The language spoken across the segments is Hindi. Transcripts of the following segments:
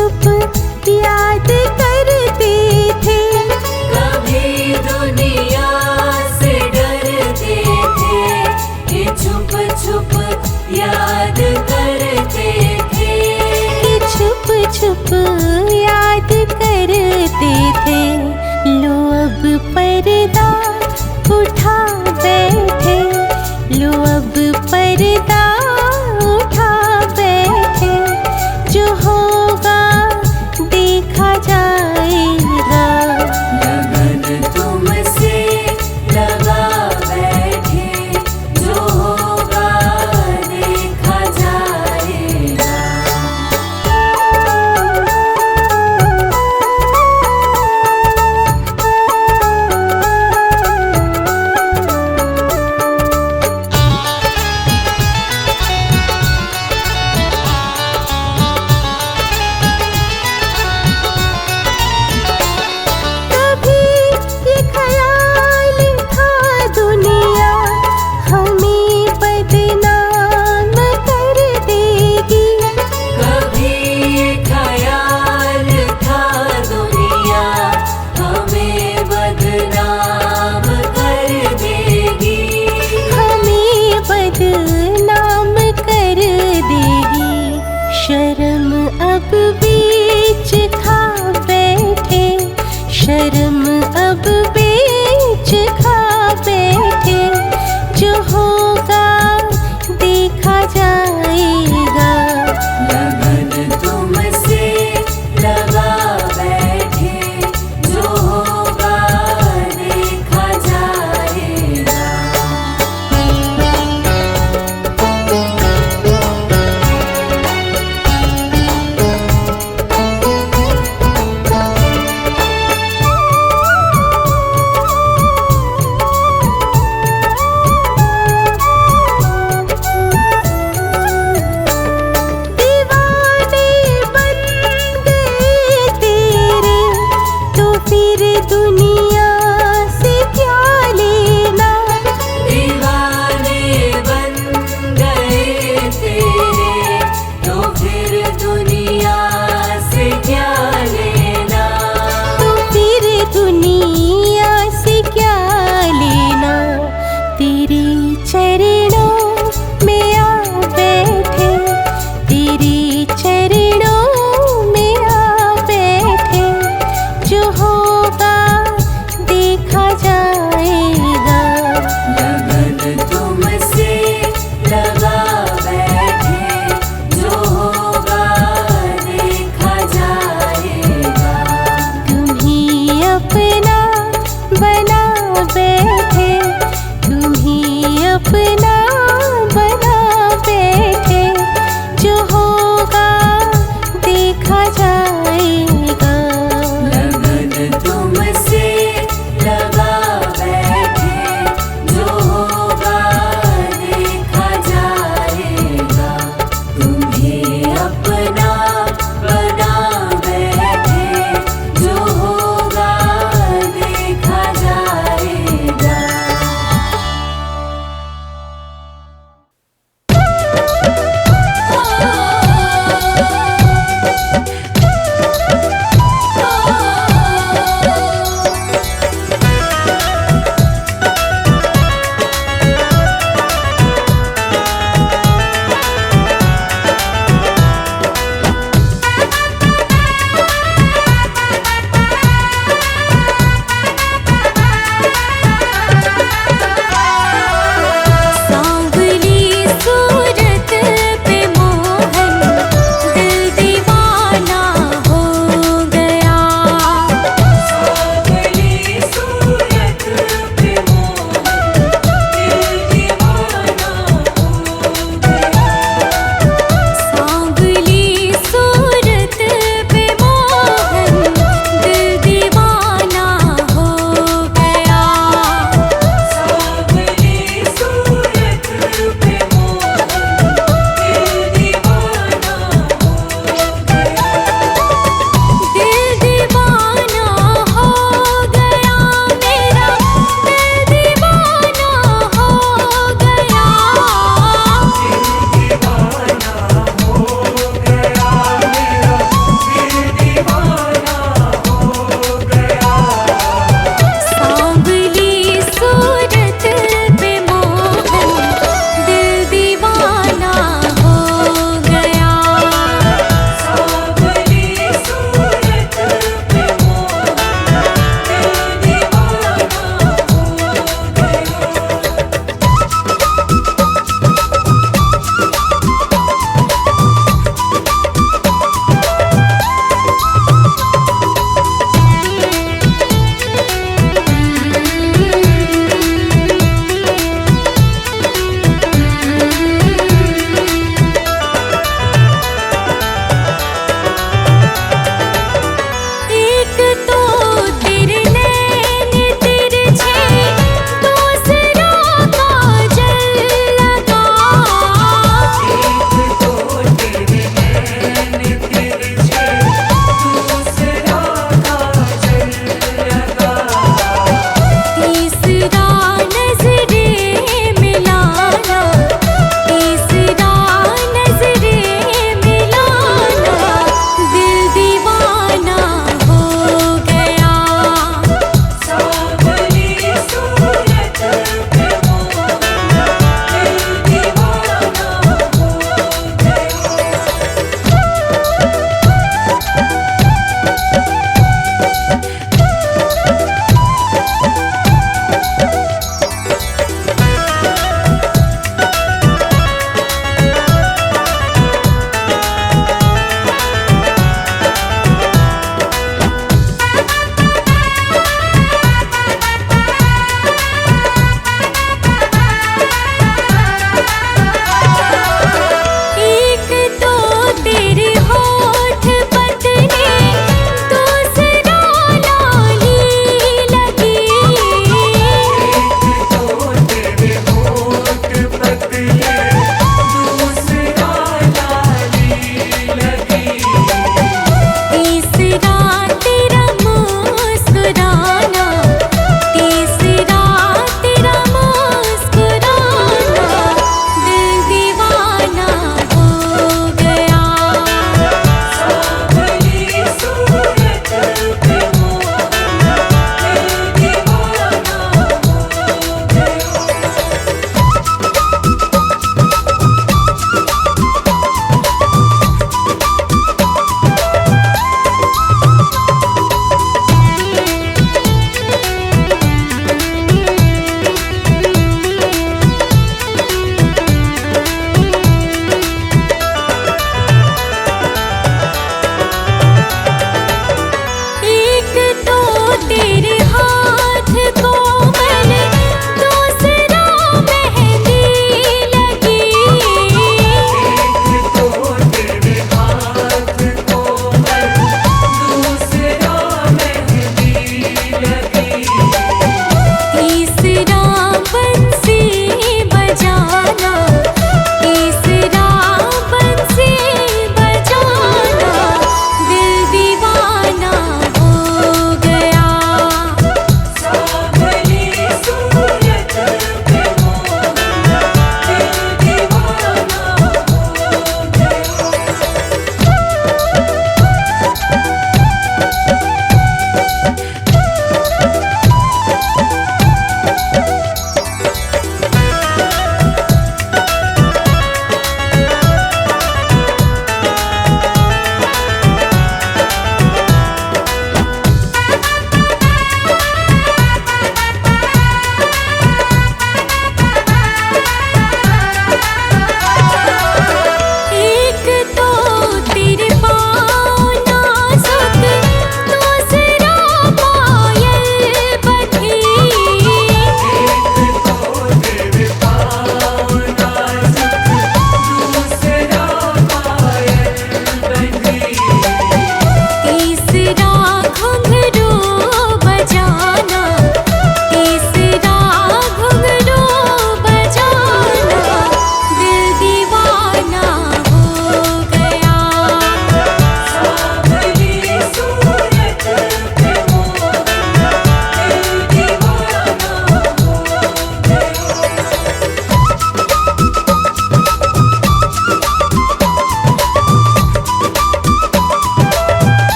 छुप याद करते थे। कभी दुनिया से डरते थे, ये छुप छुप याद करते थे। ये छुप छुप याद करते थे। लो अब पर्दा उठा बैठे, लो अब पर्दा उठा बैठे। जो होगा देखा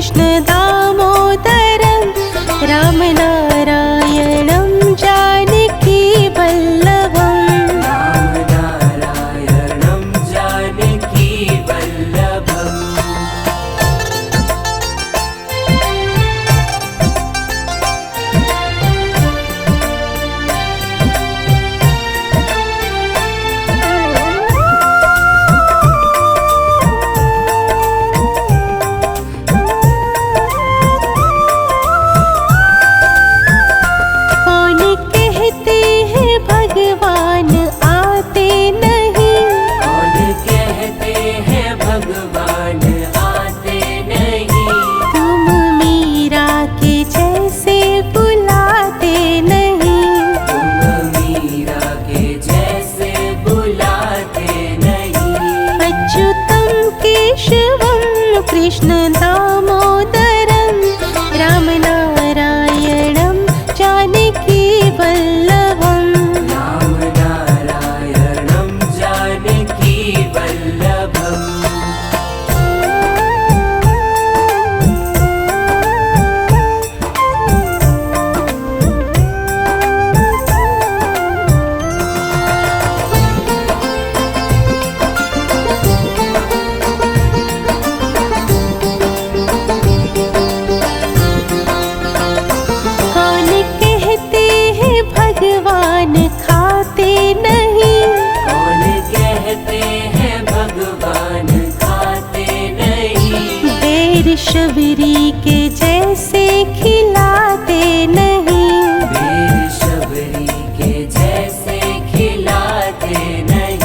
कृष्ण दामोदरं रामनारायणं जानकी वल्लभम् रामनारायणं जानकी वल्लभम् कृष्ण दामोदरं रामनारायणं जानकी वल्लभम् रामनारायणं जानकी वल्लभम् शबरी के जैसे खिलाते नहीं शबरी के जैसे खिलाते नहीं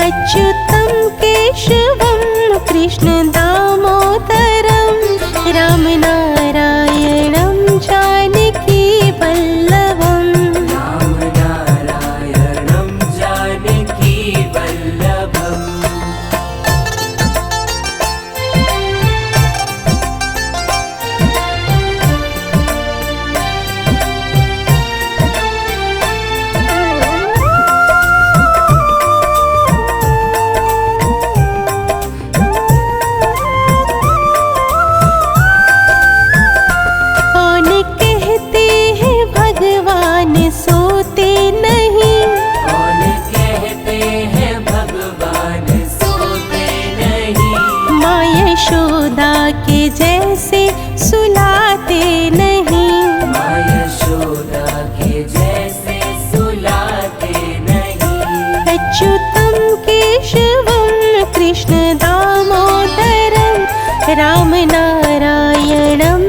अच्युतम केशवम कृष्ण दामोदरम रामनारायणं जानकी वल्लभम् रामनारायणं जानकी वल्लभम् यशोदा के जैसे सुलाते नहीं यशोदा के जैसे सुलाते नहीं अच्युतम केशवम कृष्ण दामोदरं रामनारायणं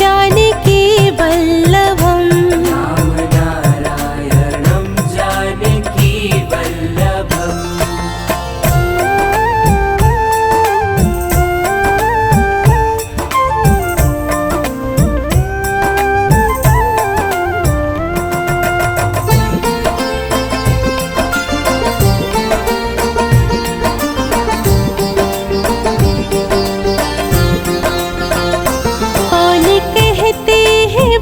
जानकी वल्लभम् रामनारायणं जानकी वल्लभम्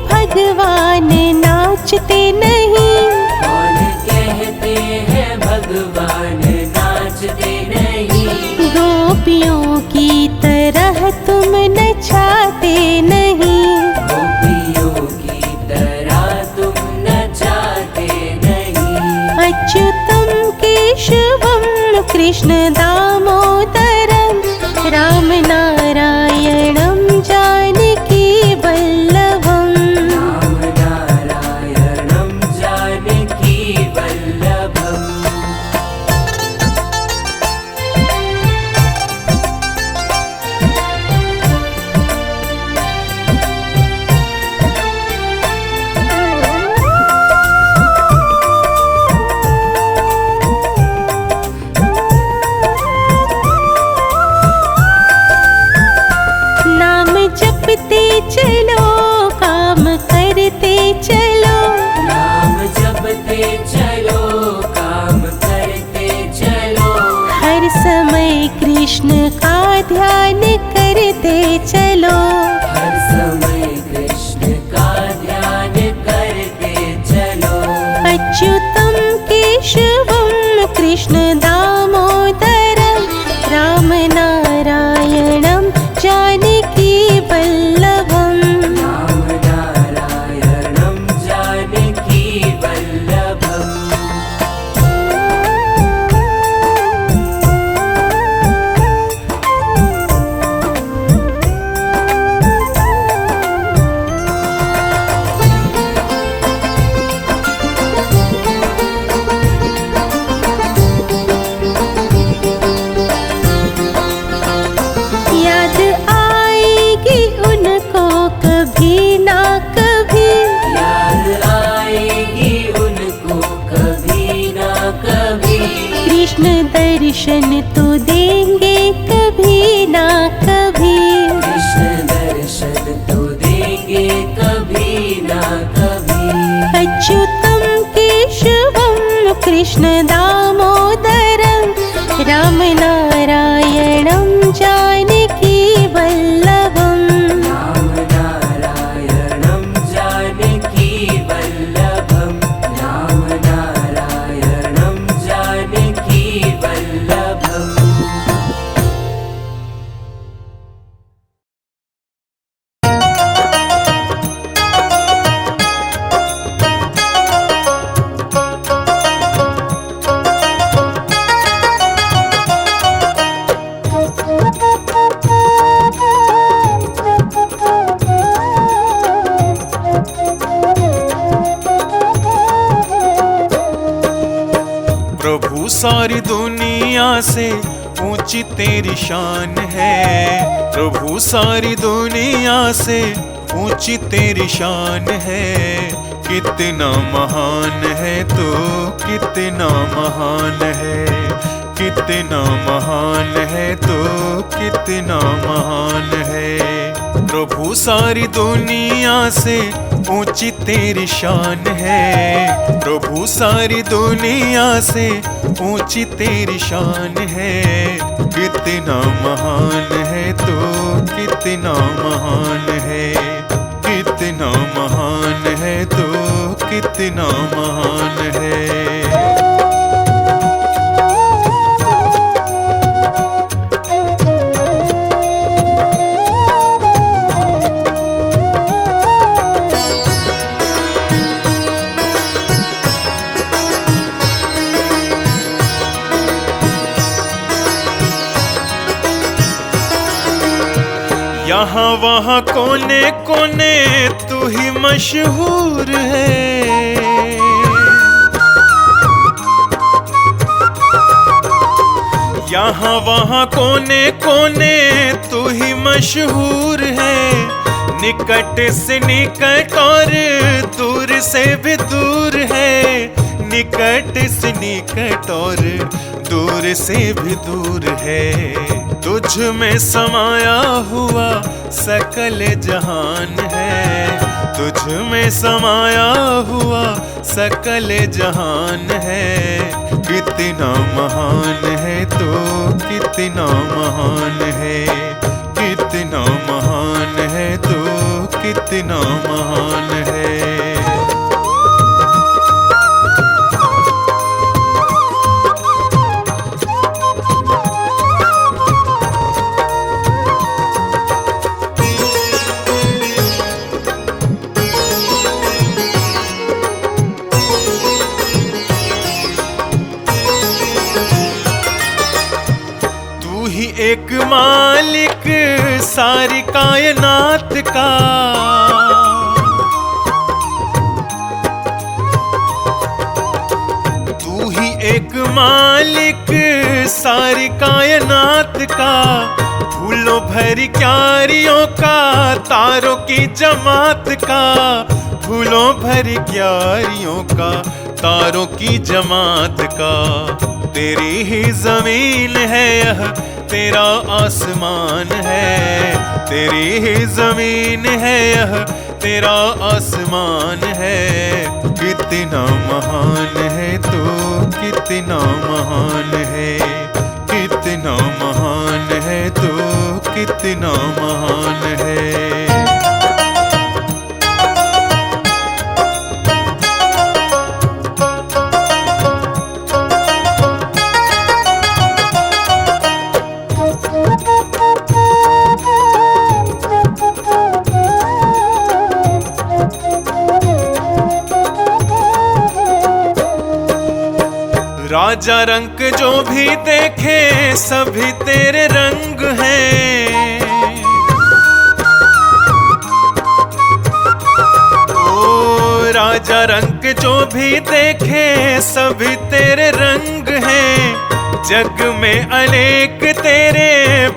भगवान नाचते नहीं कौन कहते हैं भगवान नाचते नहीं गोपियों की तरह तुम नचाते नहीं गोपियों की तरह तुम नचाते नहीं अच्युतम केशवम कृष्ण दामोदरं रामनारायणं जानकी वल्लभम् रामनारायणं जानकी वल्लभम् नाम जपते चलो काम करते चलो नाम जपते चलो काम करते चलो हर समय कृष्ण का ध्यान करते चलो हर समय कृष्ण का ध्यान करते चलो अच्युतम केशवम कृष्ण दामोदरं रामनारायणं जानकी वल्लभम् कृष्ण दर्शन तो देंगे कभी ना कभी। कृष्ण दर्शन तो देंगे कभी ना कभी। अच्युतं केशवं कृष्ण दामोदरं राम नारायणं जानकी वल्लभम्। राम नारायणं जानकी वल्लभं। राम नारायणं जानकी वल्लभम्। प्रभु सारी दुनिया से ऊंची तेरी शान है। प्रभु सारी दुनिया से ऊंची तेरी शान है। कितना महान है तो कितना महान है। कितना महान है तो कितना महान है। प्रभु सारी दुनिया से ऊंची तेरी शान है। प्रभु सारी दुनिया से ऊंची तेरी शान है। कितना महान है तो कितना महान है। कितना महान है तो कितना महान है। यहाँ वहाँ कोने कोने तू ही मशहूर है। यहाँ वहाँ कोने कोने तू ही मशहूर है। निकट से निकट और दूर से भी दूर है। निकट से निकट और दूर से भी दूर है। तुझ में समाया हुआ सकल जहान है। तुझ में समाया हुआ सकल जहान है। कितना महान है तो कितना महान है। कितना महान है तो कितना महान है। एक मालिक सारी कायनात का। तू ही एक मालिक सारी कायनात का। फूलों भरी क्यारियों का तारों की जमात का। फूलों भरी क्यारियों का तारों की जमात का। तेरी ही जमीन है यह तेरा आसमान है। तेरी ही जमीन है यह तेरा आसमान है। कितना महान है तो कितना महान है। कितना महान है तो कितना महान है। राजा रंग जो भी देखे सभी तेरे रंग हैं। ओ राजा रंग जो भी देखे सभी तेरे रंग हैं। जग में अनेक तेरे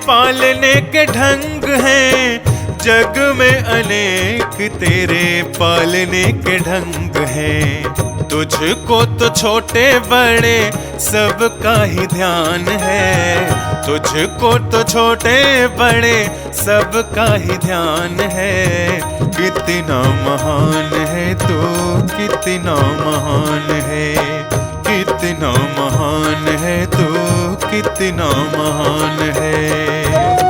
पालने के ढंग हैं। जग में अनेक तेरे पालने के ढंग हैं। तुझको तो छोटे बड़े सबका ही ध्यान है, तुझको तो छोटे बड़े सबका ही ध्यान है। कितना महान है तू, कितना महान है, कितना महान है तू, कितना महान है।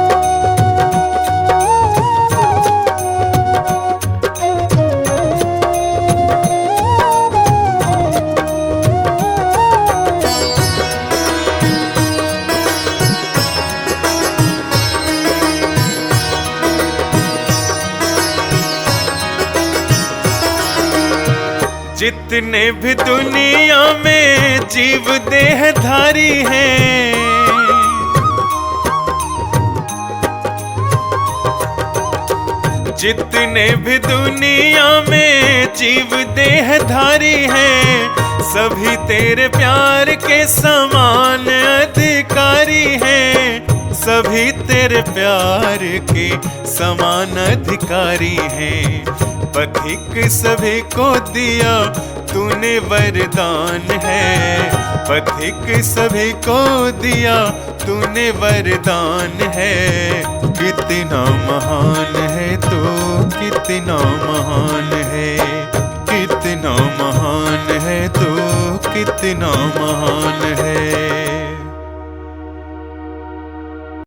जितने भी दुनिया में जीव देहधारी हैं, जितने भी दुनिया में जीव देहधारी हैं, सभी तेरे प्यार के समान अधिकारी हैं, सभी तेरे प्यार के समान अधिकारी हैं। पथिक सभी को दिया तूने वरदान है, पथिक सभी को दिया तूने वरदान है। कितना महान है तू, कितना महान है, कितना महान है तू, कितना महान है।